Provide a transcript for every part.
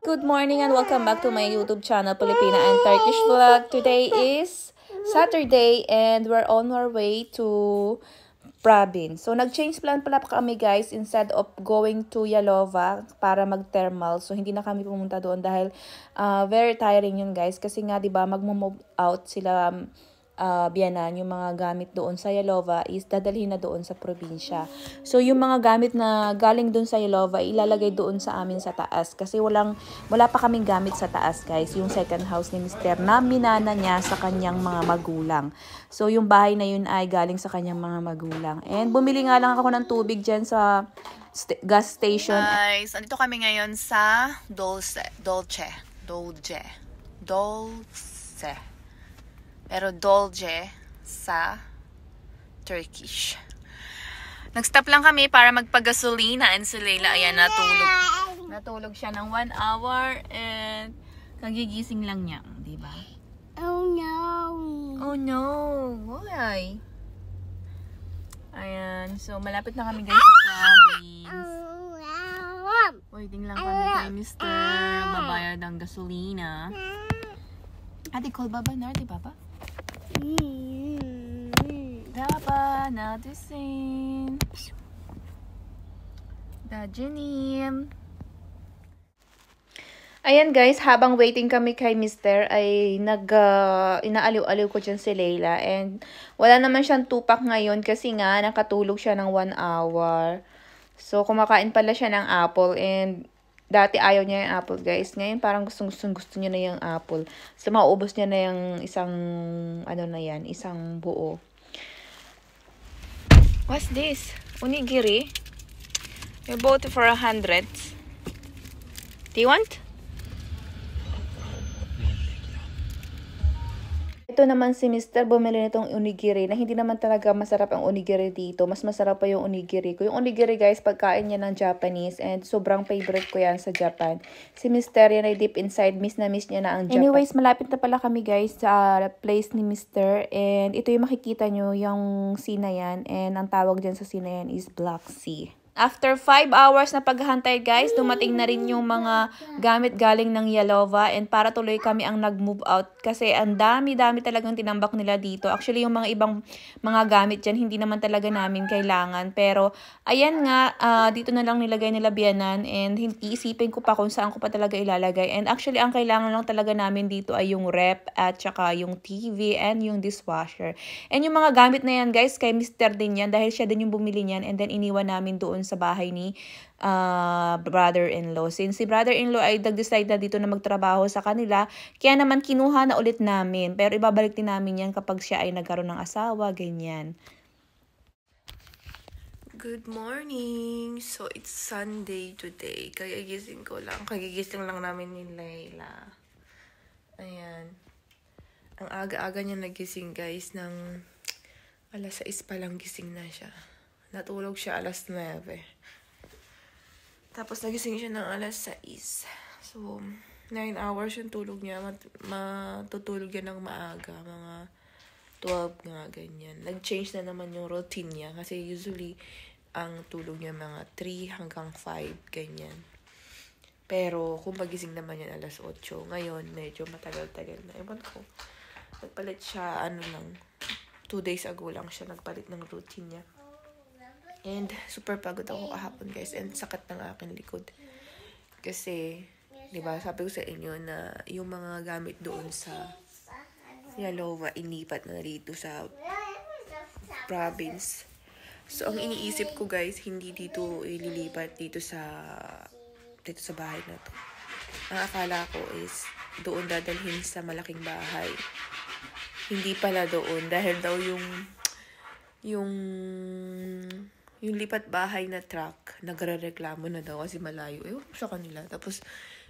Good morning and welcome back to my YouTube channel, Filipina and Turkish Vlog. Today is Saturday and we're on our way to province. So, nag-change plan pala kami guys instead of going to Yalova para mag-thermal. So, hindi na kami pumunta doon dahil very tiring yun guys. Kasi nga, di ba mag-move out sila biyanan, yung mga gamit doon sa Yalova is dadalhin na doon sa probinsya. So, yung mga gamit na galing doon sa Yalova, ilalagay doon sa amin sa taas. Kasi wala pa kaming gamit sa taas, guys. Yung second house ni Mr. na minana niya sa kanyang mga magulang. So, yung bahay na yun ay galing sa kanyang mga magulang. And bumili nga lang ako ng tubig dyan sa gas station. Guys, andito kami ngayon sa Dolce. Pero Dolce sa Turkish. Nag-stop lang kami para magpagasolina and si Layla, ayan, natulog. Natulog siya ng 1 hour and kagigising lang niya, di ba? Oh no. Oh no. Why? Ayan, so malapit na kami guys sa province. Waiting lang kami kay Mr. Magbabayad ng gasolina. Ate, call Baba na, di Baba? Baba, natin. Dajanim. Ayan guys, habang waiting kami kay Mr. ay inaaliw-aliw ko dyan si Layla. And wala naman siyang tupak ngayon kasi nga nakatulog siya ng 1 hour. So kumakain pala siya ng apple and dati ayaw niya yung apple guys. Ngayon parang gusto niya na yung apple. So mauubos niya na yung isang, isang buo. What's this? Onigiri? You bought it for 100. Do you want? Ito naman si Mr. bumili nitong onigiri na hindi naman talaga masarap ang onigiri dito. Mas masarap pa yung onigiri ko. Yung onigiri guys, pagkain niya ng Japanese and sobrang favorite ko yan sa Japan. Si Mr. yan ay deep inside, miss na miss niya na ang Japan. Anyways, malapit na pala kami guys sa place ni Mr. And ito yung makikita nyo, yung sea na yan. And ang tawag dyan sa sea na yan is Black Sea. After 5 hours na paghahantay guys, dumating na rin yung mga gamit galing ng Yalova and para tuloy kami ang nag-move out kasi ang dami-dami talagang tinambak nila dito. Actually, yung mga ibang mga gamit dyan, hindi naman talaga namin kailangan. Pero, ayan nga, dito na lang nilagay nila biyanan and iisipin ko pa kung saan ko pa talaga ilalagay. And actually, ang kailangan lang talaga namin dito ay yung rep at saka yung TV and yung dishwasher. And yung mga gamit na yan guys, kay Mr. din yan dahil siya din yung bumili niyan and then iniwan namin doon sa bahay ni brother-in-law. Since si brother-in-law ay nag-decide na dito na magtrabaho sa kanila, kaya naman kinuha na ulit namin. Pero ibabalik din namin yan kapag siya ay nagkaroon ng asawa, ganyan. Good morning! So, it's Sunday today. Kagigising ko lang. Kagigising lang namin ni Layla. Ayan. Ang aga-aga niya nagising guys ng alas 6 pa lang gising na siya. Natulog siya alas 9. Tapos nagising siya ng alas 6. So, 9 hours yung tulog niya. Matutulog yan ng maaga. Mga 12 nga, ganyan. Nag-change na naman yung routine niya. Kasi usually, ang tulog niya mga 3 hanggang 5, ganyan. Pero, kung magising naman yan alas 8. Ngayon, medyo matagal-tagal na. Ewan ko. Nagpalit siya, 2 days ago lang siya nagpalit ng routine niya. And super pagod ako kahapon guys. And sakit ng aking likod. Kasi, di ba sabi ko sa inyo na yung mga gamit doon sa Yalova, inipat na dito sa province. So, ang iniisip ko guys, hindi dito ililipat dito sa bahay na to. Ang akala ko is doon dadalhin sa malaking bahay. Hindi pala doon. Dahil daw yung lipat bahay na truck, nagre-reklamo na daw kasi malayo. Ewan sa kanila. Tapos,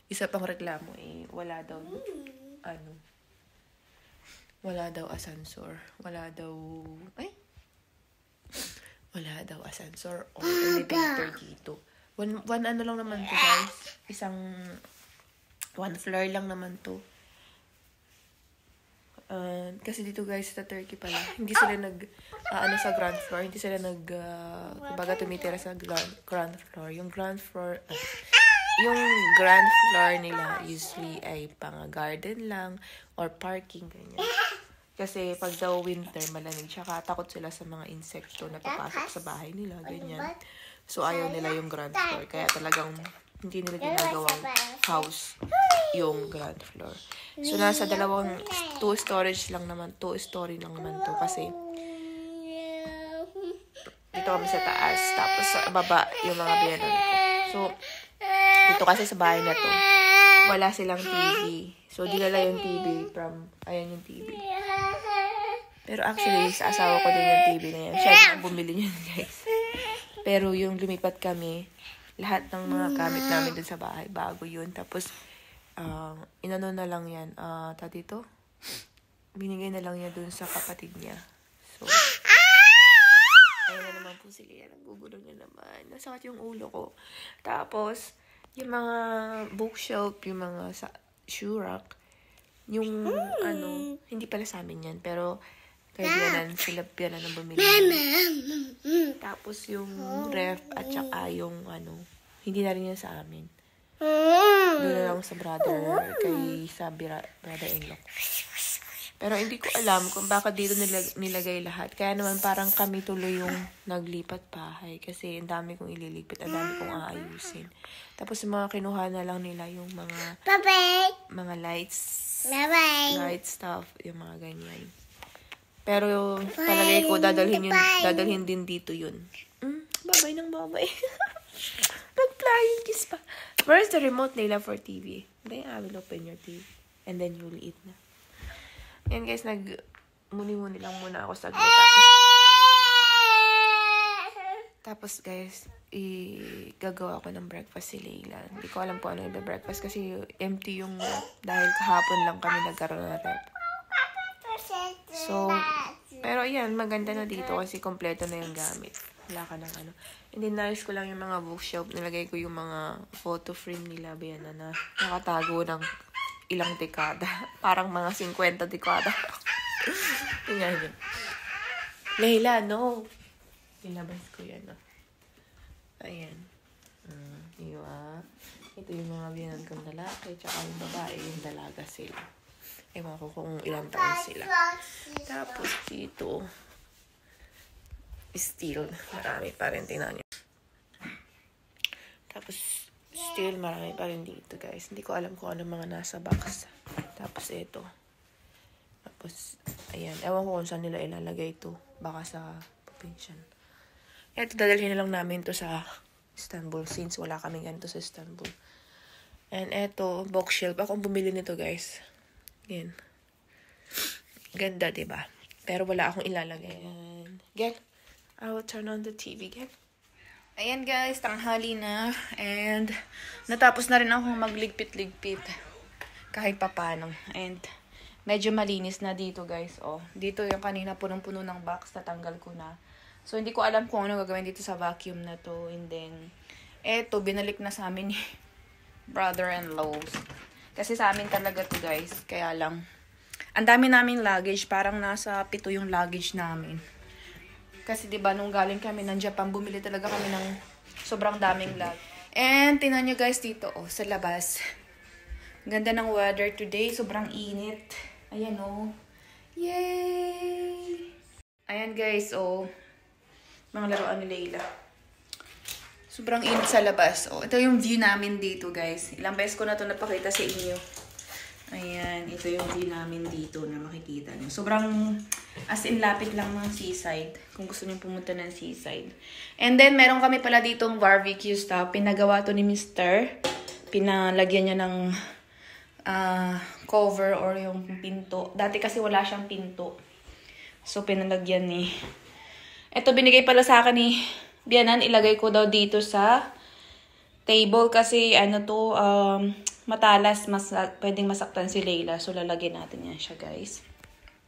isa pang reklamo wala daw asansor. Wala daw asansor or elevator dito. One ano lang naman to guys. One floor lang naman to. Kasi dito guys sa Turkey pala, hindi sila sa ground floor, hindi sila kumbaga tumitira sa ground floor. Yung ground floor, yung ground floor nila usually ay pang garden lang or parking, ganyan. Kasi pag daw winter, malamig. Tsaka takot sila sa mga insekto na papasok sa bahay nila, ganyan. So, ayaw nila yung ground floor. Kaya talagang hindi nila ginagawang house yung ground floor. So, nasa dalawang 2 story lang naman to. Kasi dito kami sa taas. Tapos sa baba yung mga biyanan ko. So, dito kasi sa bahay na to, wala silang TV. So, dinala yung TV from, ayan yung TV. Pero actually, sa asawa ko din yung TV na yan. Siya din ang bumili niyan, guys. Pero yung lumipat kami, lahat ng mga gamit namin dun sa bahay, bago yun. Tapos, inano na lang yan. Dito, binigay na lang niya dun sa kapatid niya. So, ayun na naman po sila. Nagugulo na naman. Nasakit yung ulo ko. Tapos, yung mga bookshelf, yung mga shoe rack, yung hindi pala sa amin yan, pero kaya sila ang bumili. Tapos yung ref at saka yung hindi na rin yan sa amin. Doon na lang sa brother-in-law. Pero hindi ko alam kung bakit dito nilagay lahat. Kaya naman parang kami tuloy yung naglipat bahay. Kasi ang dami kong ililipat, ang dami kong aayusin. Tapos yung mga kinuha na lang nila yung mga lights, light stuff, yung mga ganyan. Pero palagay ko dadalhin din dito yun. Babay ng babay. Nag-flying kiss pa. Where's the remote nila for TV? Then I will open your TV. And then you'll eat na. Yan guys, muni-muni lang muna ako saglit. Tapos guys, gagawa ko ng breakfast si Layla. Hindi ko alam po ano yung breakfast kasi empty yung rep. Dahil kahapon lang kami nagkaroon ng rep. So, pero ayan, maganda na dito kasi kompleto na yung gamit. Wala ka ng And then, naayos ko lang yung mga bookshelf. Nilagay ko yung mga photo frame nila. Bayan na nakatago ng ilang dekada. Parang mga 50 dekada. Tingnan nyo. Layla, no. Ilabas ko yan. Ayan. Diba? Ito yung mga biyanan kong lalaki. Tsaka yung babae, yung dalaga sila. Ewan ko kung ilang taon sila. Tapos dito, still, marami pa rin. Tingnan nyo. Tapos, still, marami pa rin dito, guys. Hindi ko alam kung ano mga nasa box. Tapos, ito. Tapos, ayan. Ewan ko kung saan nila ilalagay ito. Baka sa provincial. Ito, dadalhin na lang namin to sa Istanbul since wala kami ganito sa Istanbul. And ito, bookshelf. Ako bumili nito, guys. Yan. Ganda, diba? Pero wala akong ilalagay. And, get. I will turn on the TV, get. Ayan guys, tanghali na. And natapos na rin ako magligpit-ligpit. Kahit papano. And medyo malinis na dito guys. Dito yung kanina punong-puno ng box. Natanggal ko na. So hindi ko alam kung ano gagawin dito sa vacuum na to. And then, eto, binalik na sa amin ni brother-in-law. Kasi sa amin talaga to guys. Kaya lang, ang dami naming luggage. Parang nasa 7 yung luggage namin. Kasi diba nung galing kami ng Japan, bumili talaga kami ng sobrang daming lag. And tingnan nyo guys dito, sa labas. Ganda ng weather today, sobrang init. Ayan Yay! Ayan guys, mga laruan ni Layla. Sobrang init sa labas. Ito yung view namin dito guys. Ilang beses ko na ito napakita sa inyo. Ayan, ito yung view namin dito na makikita nyo. Sobrang, as in, lapit lang ng seaside. Kung gusto nyo pumunta ng seaside. And then, meron kami pala ditong barbecue stuff. Pinagawa to ni Mr. Pinalagyan niya ng cover or yung pinto. Dati kasi wala siyang pinto. So, pinalagyan ni. Ito, binigay pala sa akin ni Bianan. Ilagay ko daw dito sa table kasi, matalas, pwedeng masaktan si Layla. So, lalagyan natin yan siya, guys.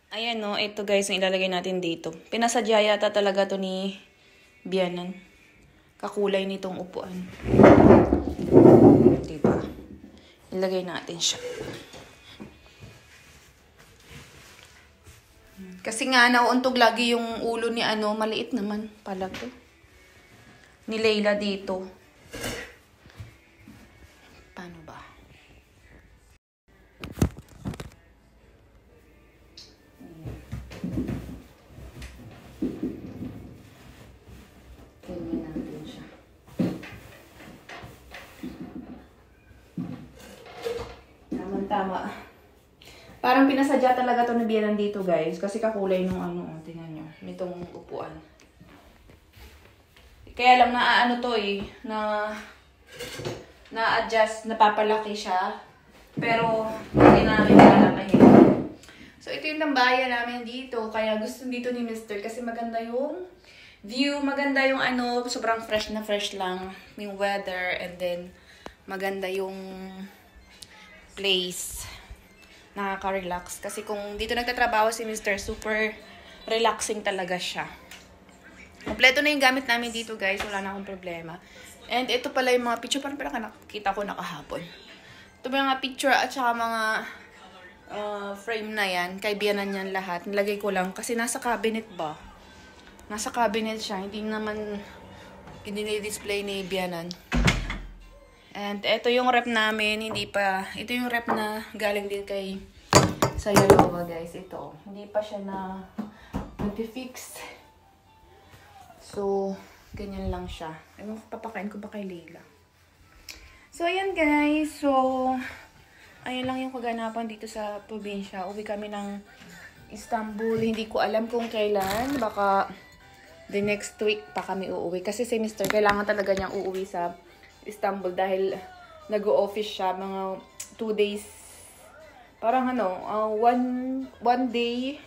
Ayan, ito, guys, yung ilalagay natin dito. Pinasadya yata talaga to ni Bianan. Kakulay nitong upuan. Diba? Ilagay natin siya. Kasi nga, nauuntog lagi yung ulo ni maliit naman pala to. Ni Layla dito. tama. Parang pinasadya talaga to na biyanan dito, guys. Kasi kakulay nung ano, tingnan nyo. Nitong upuan. Kaya lang na to na-adjust, napapalaki siya. Pero, hindi namin malalakihin. So, ito yung tambayan namin dito. Kaya gusto dito ni Mr. Kasi maganda yung view, maganda yung sobrang fresh na fresh lang yung weather. And then, maganda yung place. Nakaka-relax. Kasi kung dito nagtatrabaho si Mr., super relaxing talaga siya. Kompleto na yung gamit namin dito, guys. Wala na akong problema. And ito pala yung mga picture. Parang nakita ko nakahapon. Ito ba yung mga picture at saka mga frame na yan. Kay biyanan yan lahat. Nilagay ko lang kasi nasa cabinet ba? Nasa cabinet siya. Hindi display ni biyanan. And ito yung rep namin. Ito yung rep na galing din sa Yalova, guys. Ito. Hindi pa siya na nag-fix. So, ganyan lang siya. Ewan ko, papakain ko ba kay Leila? So, ayan guys. So, ayan lang yung kaganapan dito sa probinsya. Uwi kami ng Istanbul. Hindi ko alam kung kailan. Baka the next week pa kami uuwi. Kasi si Mr. kailangan talaga niyang uuwi sa Istanbul dahil nag-o-office siya mga 2 days. Parang one day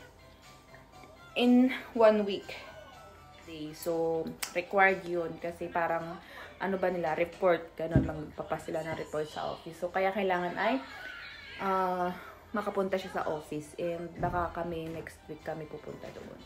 in 1 week. So, required yun kasi parang report, ganun lang magpapas sila ng report sa office. So, kaya kailangan ay makapunta siya sa office and baka kami next week kami pupunta doon.